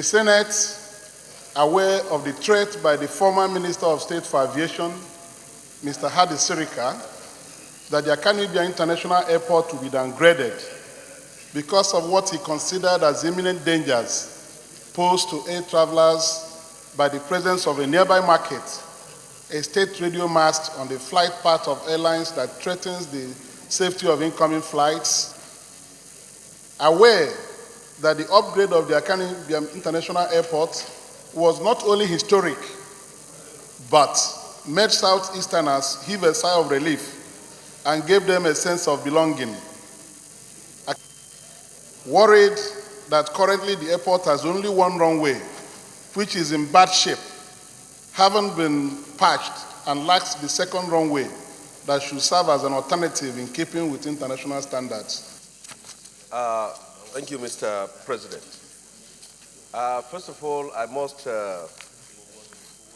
The Senate, aware of the threat by the former Minister of State for Aviation, Mr. Hadi Sirika, that the Akanu Ibiam International Airport will be downgraded because of what he considered as imminent dangers posed to air travelers by the presence of a nearby market, a state radio mast on the flight path of airlines that threatens the safety of incoming flights. Aware that the upgrade of the Akanu Ibiam International Airport was not only historic, but made Southeasterners heave a sigh of relief and gave them a sense of belonging. Worried that currently the airport has only one runway, which is in bad shape, haven't been patched, and lacks the second runway that should serve as an alternative in keeping with international standards. Thank you, Mr. President. First of all, I must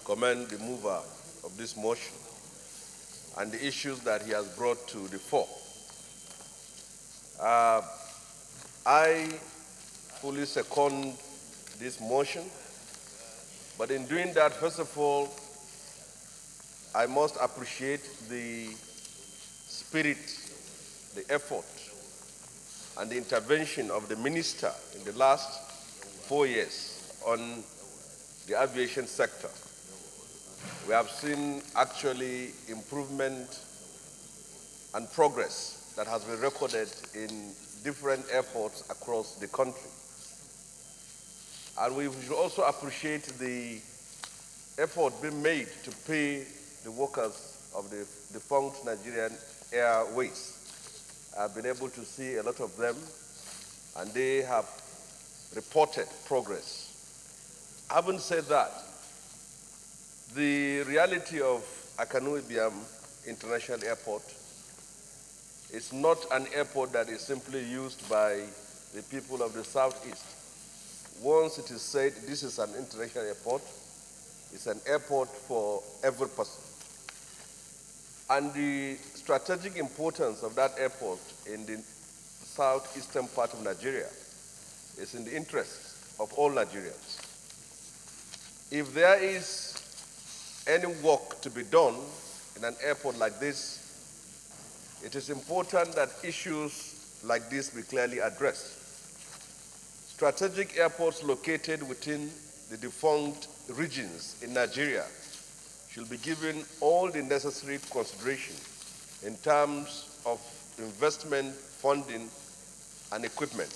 commend the mover of this motion and the issues that he has brought to the fore. I fully second this motion, but in doing that, first of all, I must appreciate the spirit, the effort, and the intervention of the minister in the last 4 years on the aviation sector. We have seen actually improvement and progress that has been recorded in different airports across the country. And we should also appreciate the effort being made to pay the workers of the defunct Nigerian Airways. I've been able to see a lot of them, and they have reported progress. Having said that, the reality of Akanu Ibiam International Airport is not an airport that is simply used by the people of the Southeast. Once it is said this is an international airport, it's an airport for every person. And the strategic importance of that airport in the southeastern part of Nigeria is in the interest of all Nigerians. If there is any work to be done in an airport like this, it is important that issues like this be clearly addressed. Strategic airports located within the defunct regions in Nigeria should be given all the necessary consideration in terms of investment, funding, and equipment.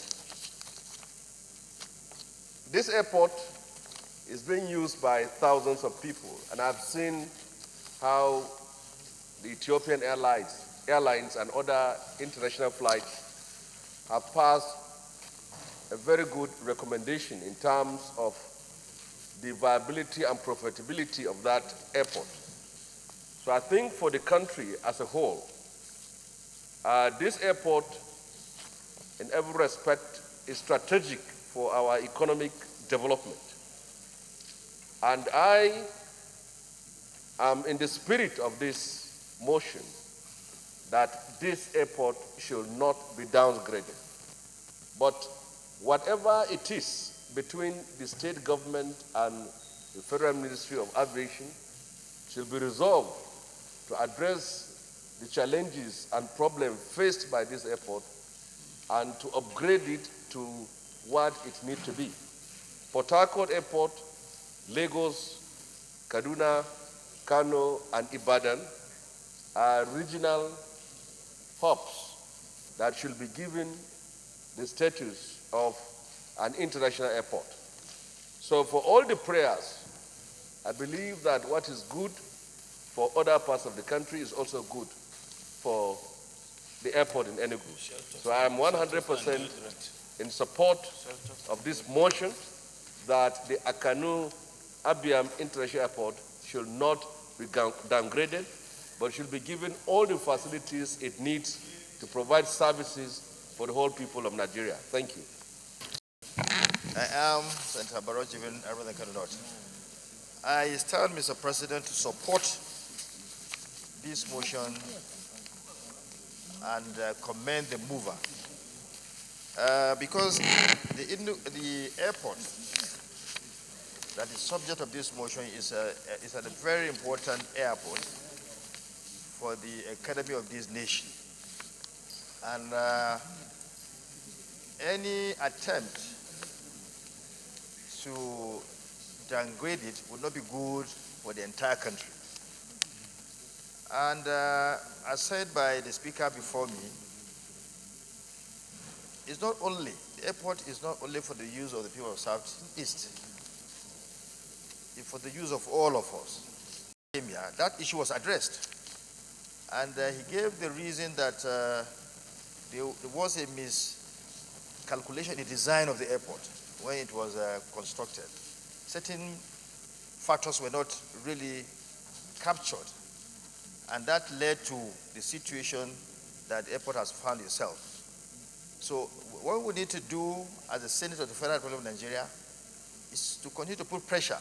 This airport is being used by thousands of people, and I've seen how the Ethiopian airlines and other international flights have passed a very good recommendation in terms of the viability and profitability of that airport. So I think for the country as a whole, this airport, in every respect, is strategic for our economic development. And I am in the spirit of this motion that this airport should not be downgraded. But whatever it is between the state government and the Federal Ministry of Aviation should be resolved to address the challenges and problems faced by this airport and to upgrade it to what it needs to be. Port Harcourt Airport, Lagos, Kaduna, Kano, and Ibadan are regional hubs that should be given the status of an international airport. So for all the prayers, I believe that what is good for other parts of the country is also good for the airport in Enugu. So I am 100% in support of this motion that the Akanu Ibiam International Airport should not be downgraded, but should be given all the facilities it needs to provide services for the whole people of Nigeria. Thank you. I am Senator Barojivin Arvin. I stand, Mr. President, to support this motion and commend the mover. Because the airport that the subject of this motion is at a very important airport for the economy of this nation. And any attempt to downgrade it would not be good for the entire country. And as said by the speaker before me, it's not only, the airport is not only for the use of the people of Southeast, it's for the use of all of us. That issue was addressed. And he gave the reason that there was a miscalculation in the design of the airport when it was constructed. Certain factors were not really captured, and that led to the situation that the airport has found itself. So what we need to do as the Senate of the Federal Republic of Nigeria is to continue to put pressure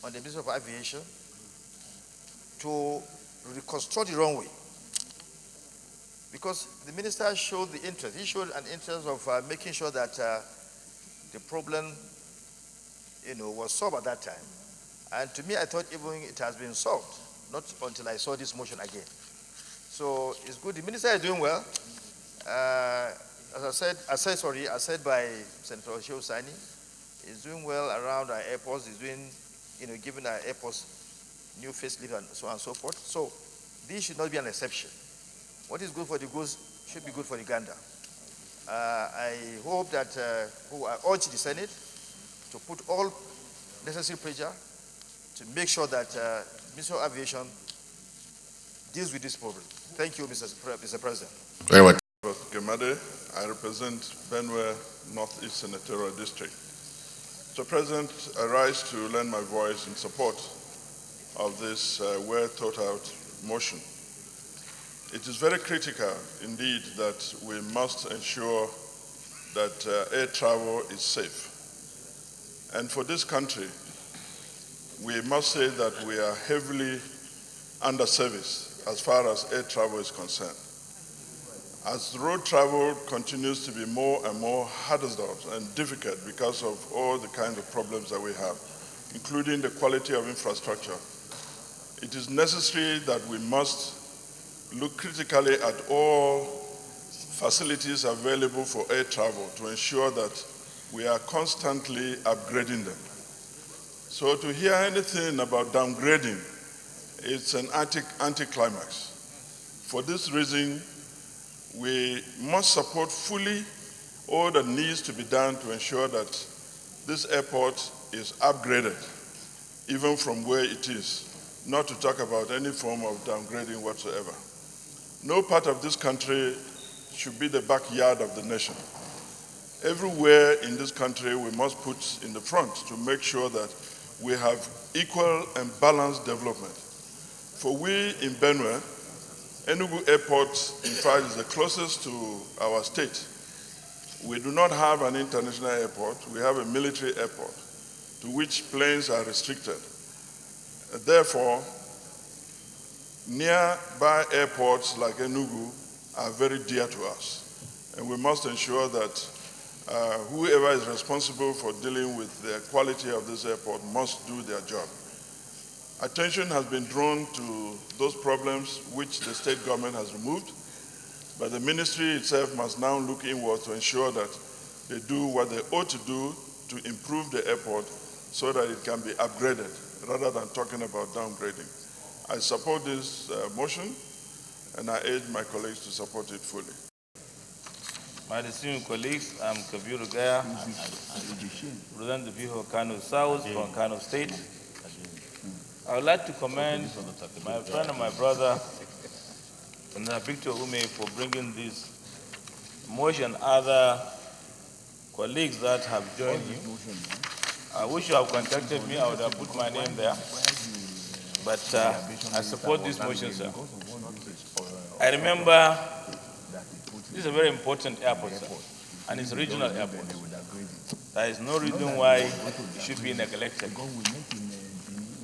on the Ministry of Aviation to reconstruct the runway. Because the minister showed the interest. He showed an interest of making sure that the problem, was solved at that time. And to me, I thought even it has been solved, not until I saw this motion again. So it's good. The minister is doing well. As I said by Senator Shehu Sani, he's doing well around our airports. He's doing, giving our airports new facelift and so on and so forth. So this should not be an exception. What is good for the goose should be good for the gander. I hope that, I urge the Senate to put all necessary pressure to make sure that Ministry of Aviation deals with this problem. Thank you, Mr. President. Very much. Gemade, I represent Benue Northeast Senatorial District. So, President, I rise to lend my voice in support of this well thought out motion. It is very critical indeed that we must ensure that air travel is safe. And for this country, we must say that we are heavily underserviced as far as air travel is concerned. As road travel continues to be more and more hazardous and difficult because of all the kinds of problems that we have, including the quality of infrastructure, it is necessary that we must look critically at all facilities available for air travel to ensure that we are constantly upgrading them. So to hear anything about downgrading, it's an anticlimax. For this reason, we must support fully all that needs to be done to ensure that this airport is upgraded, even from where it is, not to talk about any form of downgrading whatsoever. No part of this country should be the backyard of the nation. Everywhere in this country we must put in the front to make sure that we have equal and balanced development. For we in Benue, Enugu Airport, in fact, is the closest to our state. We do not have an international airport. We have a military airport to which planes are restricted. Therefore, nearby airports like Enugu are very dear to us. And we must ensure that whoever is responsible for dealing with the quality of this airport must do their job. Attention has been drawn to those problems which the state government has removed, but the ministry itself must now look inward to ensure that they do what they ought to do to improve the airport so that it can be upgraded rather than talking about downgrading. I support this motion, and I urge my colleagues to support it fully. My distinguished colleagues, I'm Kabiru Gaya, represent the people of Akanu South from Akanu State. I would like to commend my friend and my brother, Victor Ume, for bringing this motion, other colleagues that have joined you. I wish you have contacted me, I would have put my name there. But I support this motion, sir. I remember this is a very important airport, sir, and it's a regional airport. There is no reason why it should be neglected.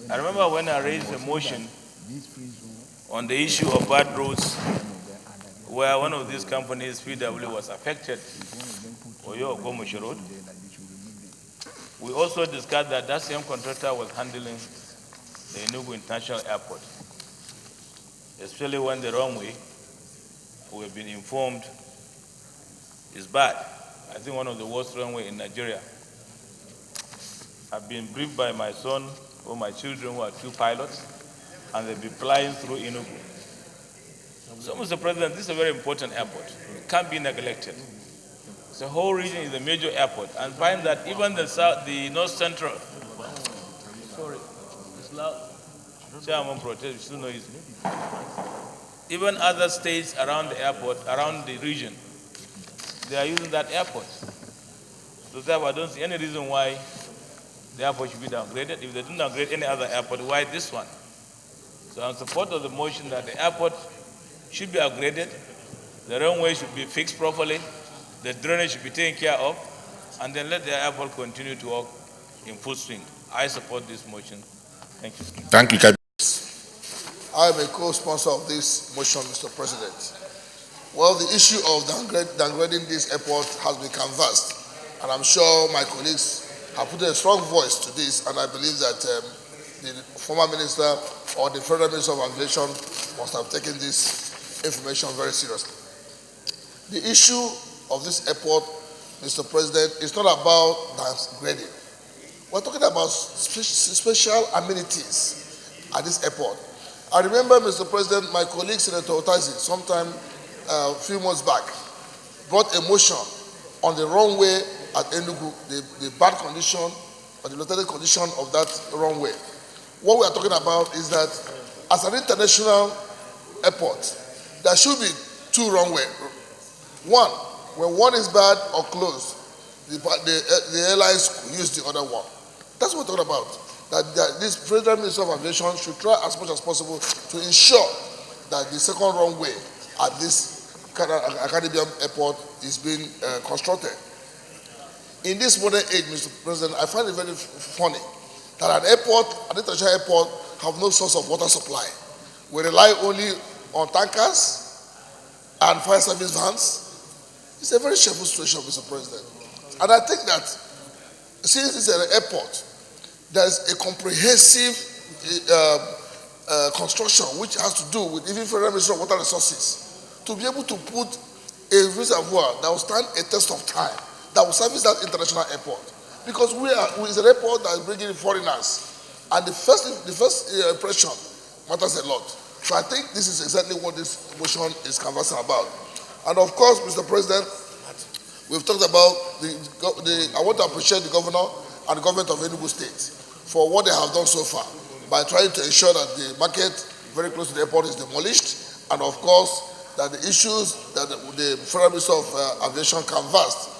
I remember when I raised a motion on the issue of bad roads, where one of these companies, PW, was affected, Oyo Ogomushi Road. We also discussed that that same contractor was handling the Enugu International Airport, especially when the runway, we have been informed, is bad. I think one of the worst runway in Nigeria. I've been briefed by my son or my children who are 2 pilots, and they'll be flying through Enugu. So, Mr. President, this is a very important airport. It can't be neglected. The whole region is a major airport, and find that even the North Central, sorry, it's loud. Chairman protest, still noisy. Even other states around the airport, around the region, they are using that airport. So therefore, I don't see any reason why the airport should be downgraded. If they don't downgrade any other airport, why this one? So I'm in support of the motion that the airport should be upgraded, the runway should be fixed properly, the drainage should be taken care of, and then let the airport continue to work in full swing. I support this motion. Thank you. Thank you, Cabinet. I am a co-sponsor of this motion, Mr. President. Well, the issue of downgrading this airport has been canvassed, and I'm sure my colleagues have put a strong voice to this, and I believe that the former minister or the federal minister of aviation must have taken this information very seriously. The issue of this airport, Mr. President, is not about downgrading. We're talking about special amenities at this airport. I remember, Mr. President, my colleague Senator Otazi, sometime a few months back, brought a motion on the runway at Enugu, the bad condition or the dilapidated condition of that runway. What we are talking about is that as an international airport, there should be 2 runways. One, when one is bad or closed, the airlines use the other one. That's what we're talking about. That this Federal Minister of Aviation should try as much as possible to ensure that the second runway at this Ibiam airport is being constructed. In this modern age, Mr. President, I find it very funny that an international airport, have no source of water supply. We rely only on tankers and fire service vans. It's a very shameful situation, Mr. President. And I think that since it's an airport, there's a comprehensive construction which has to do with even Federal Ministry of Water Resources to be able to put a reservoir that will stand a test of time, that will service that international airport. Because it's an airport that is bringing in foreigners, and the first impression matters a lot. So I think this is exactly what this motion is canvassing about. And of course, Mr. President, we've talked about I want to appreciate the governor and the government of Enugu State for what they have done so far by trying to ensure that the market very close to the airport is demolished, and of course that the issues that the Federal Minister of Aviation canvassed,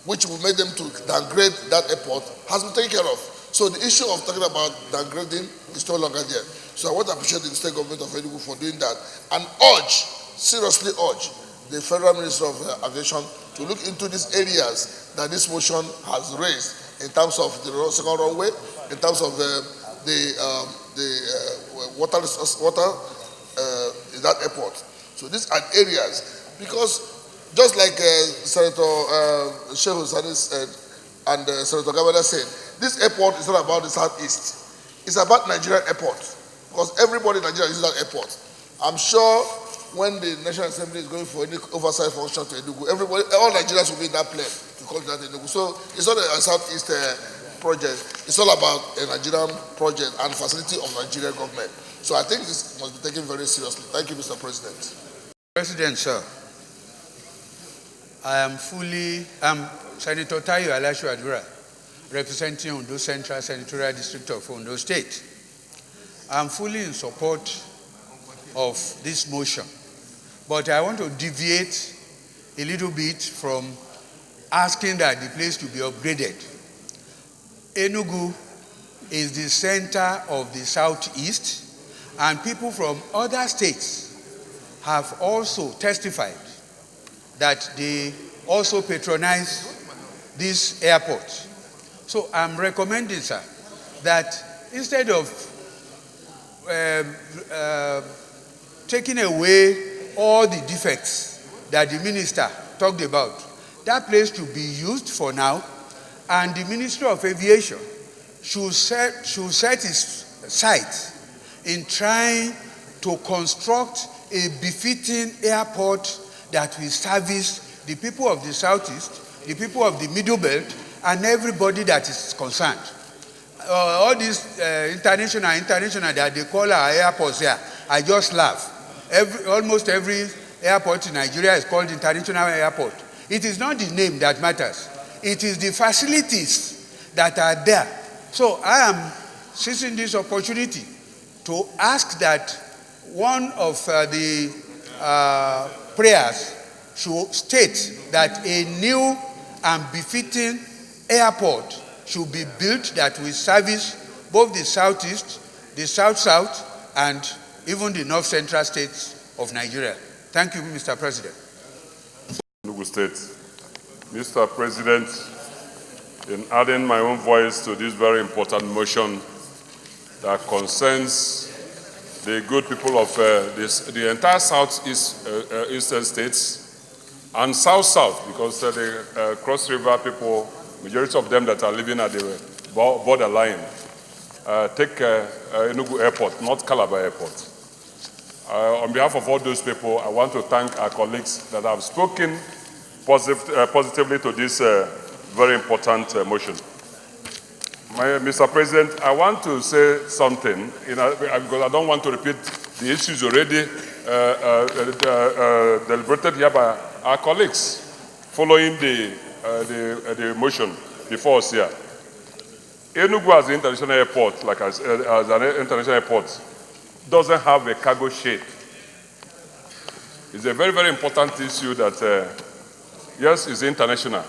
which will make them to downgrade that airport, has been taken care of. So the issue of talking about downgrading is no longer there. So I want to appreciate the state government of Enugu for doing that, and seriously urge the Federal Minister of Aviation to look into these areas that this motion has raised in terms of the second runway, in terms of the water in that airport. So these are areas, because just like Senator Shehu Sani said and Senator Gabada said, this airport is not about the Southeast. It's about Nigerian airport, because everybody in Nigeria uses that airport. I'm sure when the National Assembly is going for any oversight function to Enugu, all Nigerians will be in that plane to call that Enugu. So it's not a Southeast project. It's all about a Nigerian project and facility of Nigerian government. So I think this must be taken very seriously. Thank you, Mr. President. President, sir, I'm Senator Tayo Alashu Adura, representing Ondo Central Senatorial District of Ondo State. I'm fully in support of this motion, but I want to deviate a little bit from asking that the place to be upgraded. Enugu is the center of the Southeast, and people from other states have also testified that they also patronize this airport. So I'm recommending, sir, that instead of taking away all the defects that the minister talked about, that place to be used for now, and the Ministry of Aviation should set its sights in trying to construct a befitting airport that will service the people of the Southeast, the people of the Middle Belt, and everybody that is concerned. All these international that they call our airports here, I just laugh. Almost every airport in Nigeria is called international airport. It is not the name that matters. It is the facilities that are there. So I am seizing this opportunity to ask that one of the prayers should state that a new and befitting airport should be built that will service both the Southeast, the South-South, and even the North-Central states of Nigeria. Thank you, Mr. President. Enugu State. Mr. President, in adding my own voice to this very important motion that concerns the good people of the entire Southeast Eastern states and South-South, because the Cross River people, majority of them that are living at the borderline, take Enugu Airport, not Calabar Airport. On behalf of all those people, I want to thank our colleagues that have spoken positively to this very important motion. Mr. President, I want to say something, because I don't want to repeat the issues already deliberated here by our colleagues following the motion before us here. Enugu as an international airport, like as an international airport, doesn't have a cargo shed. It's a very, very important issue that, yes, it's international.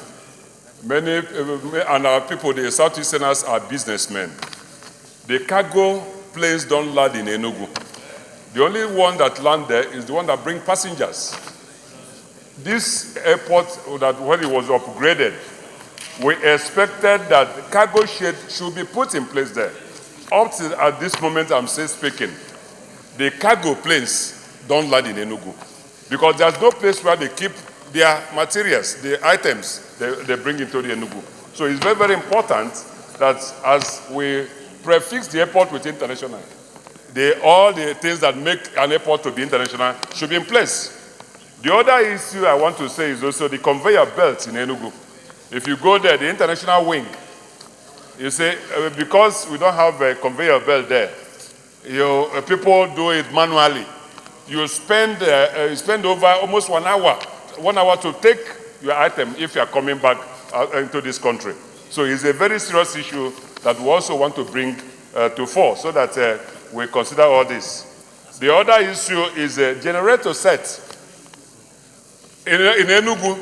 Many, and our people, the Southeasterners, are businessmen. The cargo planes don't land in Enugu. The only one that land there is the one that brings passengers. This airport, that when it was upgraded, we expected that the cargo shed should be put in place there. Up to at this moment I'm still speaking, the cargo planes don't land in Enugu because there's no place where they keep their materials, the items they bring into the Enugu. So it's very, very important that as we prefix the airport with international, all the things that make an airport to be international should be in place. The other issue I want to say is also the conveyor belt in Enugu. If you go there, the international wing, you say, because we don't have a conveyor belt there, people do it manually. You spend over almost 1 hour to take your item if you are coming back into this country. So it's a very serious issue that we also want to bring to fore so that we consider all this. The other issue is a generator set. In Enugu,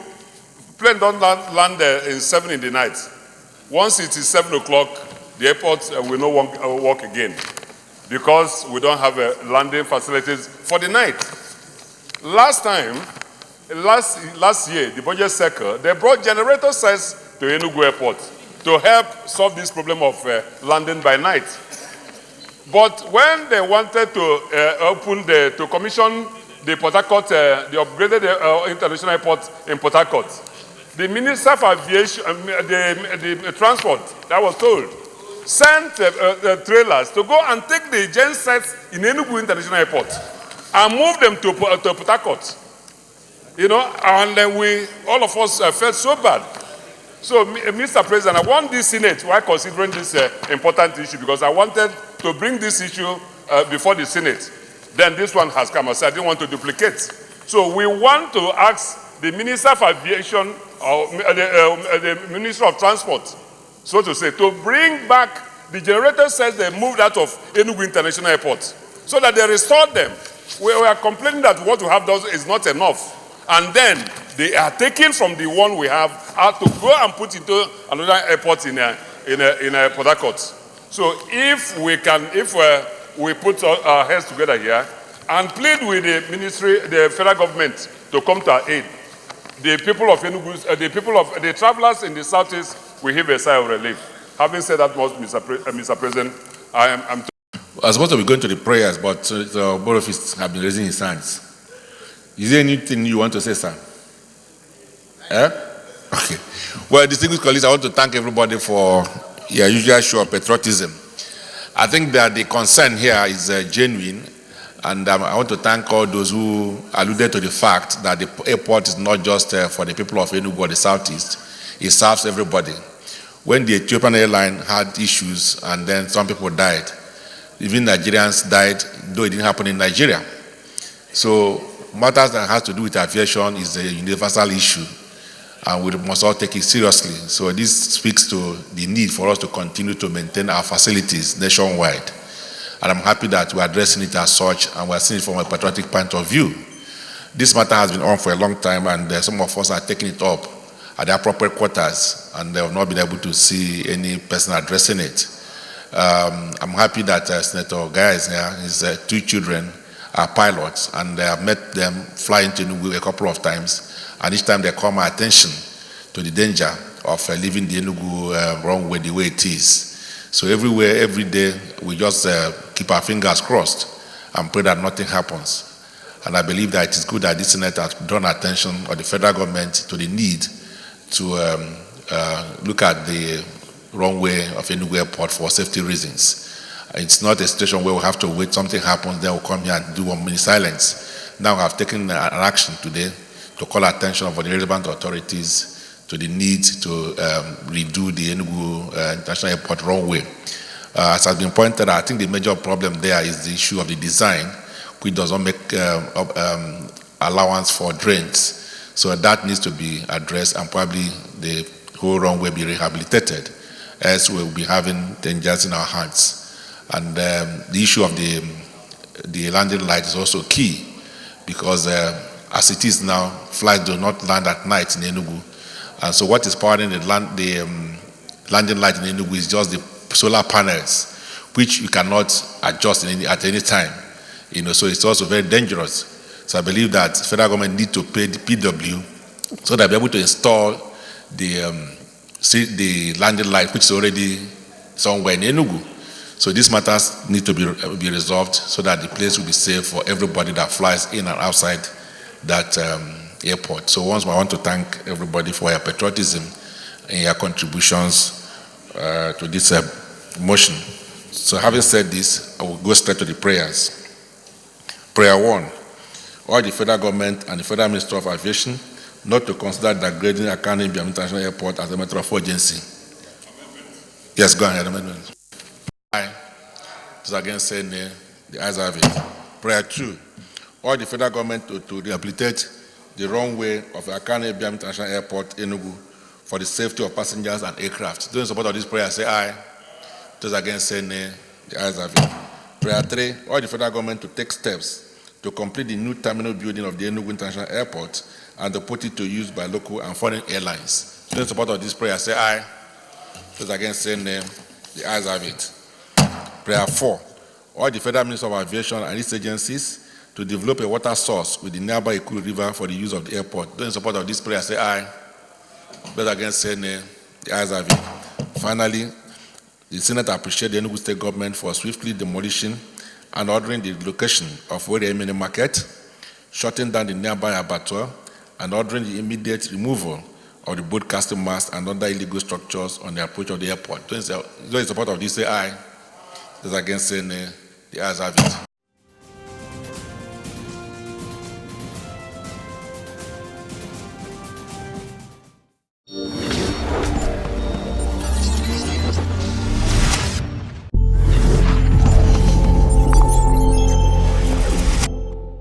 plane don't land in 7 in the night. Once it is 7 o'clock, the airport will not work again because we don't have landing facilities for the night. Last year, the budget cycle, they brought generator sets to Enugu Airport to help solve this problem of landing by night. But when they wanted to to commission the Port Harcourt, the upgraded international airport in Port Harcourt, the Minister of Aviation, the transport, that was told, sent trailers to go and take the gen sets in Enugu International Airport and move them to Port Harcourt. And then all of us felt so bad. So, Mr. President, I want the Senate, while considering this important issue, because I wanted to bring this issue before the Senate. Then this one has come. I said I didn't want to duplicate. So we want to ask the Minister of Aviation, or the Minister of Transport, so to say, to bring back the generator sets they moved out of Enugu International Airport, so that they restored them. We are complaining that what we have done is not enough. And then they are taken from the one we have to go and put into another airport in Port Harcourt. So if we put our heads together here and plead with the ministry, the federal government, to come to our aid, the people of Enugu, the travelers in the Southeast will have a sigh of relief. Having said that, Mr. President, I was supposed to be going to the prayers, but both of us have been raising his hands. Is there anything you want to say, sir? Okay. Well, distinguished colleagues, I want to thank everybody for your usual show of patriotism. I think that the concern here is genuine, and I want to thank all those who alluded to the fact that the airport is not just for the people of Enugu or the southeast, it serves everybody. When the Ethiopian airline had issues and then some people died, even Nigerians died, though it didn't happen in Nigeria. So matters that has to do with aviation is a universal issue, and we must all take it seriously. So this speaks to the need for us to continue to maintain our facilities nationwide. And I'm happy that we're addressing it as such, and we're seeing it from a patriotic point of view. This matter has been on for a long time, and some of us are taking it up at the appropriate quarters, and they have not been able to see any person addressing it. I'm happy that Senator Guy is here. His 2 children are pilots, and I have met them fly into Enugu a couple of times, and each time they call my attention to the danger of leaving the Enugu runway the way it is. So everywhere, every day, we just keep our fingers crossed and pray that nothing happens. And I believe that it is good that this Senate has drawn attention, or the federal government, to the need to look at the runway of Enugu Airport for safety reasons. It's not a situation where we have to wait, something happens, then we'll come here and do 1 minute silence. Now we have taken an action today to call attention of the relevant authorities to the need to redo the Enugu International Airport runway. As has been pointed out, I think the major problem there is the issue of the design, which does not make allowance for drains. So that needs to be addressed, and probably the whole runway be rehabilitated, as we'll be having dangers in our hands. And the issue of the landing light is also key, because as it is now, flights do not land at night in Enugu. And so what is powering the landing light in Enugu is just the solar panels, which you cannot adjust at any time. So it's also very dangerous. So I believe that federal government need to pay the PW so that they'll be able to install the landing light, which is already somewhere in Enugu. So these matters need to be resolved so that the place will be safe for everybody that flies in and outside that airport. So once more, I want to thank everybody for your patriotism and your contributions to this motion. So having said this, I will go straight to the prayers. Prayer 1. Urge the federal government and the Federal Minister of Aviation not to consider downgrading Akanu Ibiam International Airport as a matter of urgency. Yes, go ahead. Amendment. Aye. Those against say nay. The ayes have it. Prayer 2. Urge the federal government to rehabilitate the runway of Akanu Ibiam International Airport, Enugu, for the safety of passengers and aircraft. Those in support of this prayer say aye. Those against say nay. The ayes have it. Prayer 3. Urge the federal government to take steps to complete the new terminal building of the Enugu International Airport and to put it to use by local and foreign airlines. Those in support of this prayer say aye. Those against say nay. The ayes have it. Prayer 4. Urge the Federal Minister of Aviation and its agencies to develop a water source with the nearby Akanu River for the use of the airport. Those in support of this prayer say aye. Those against say nay. The ayes have it. Finally, the Senate appreciates the Enugu State Government for swiftly demolishing and ordering the relocation of Were Mini Market, shutting down the nearby abattoir, and ordering the immediate removal of the broadcasting mast and other illegal structures on the approach of the airport. Those in support of this say aye. Those against say nay. The ayes have it.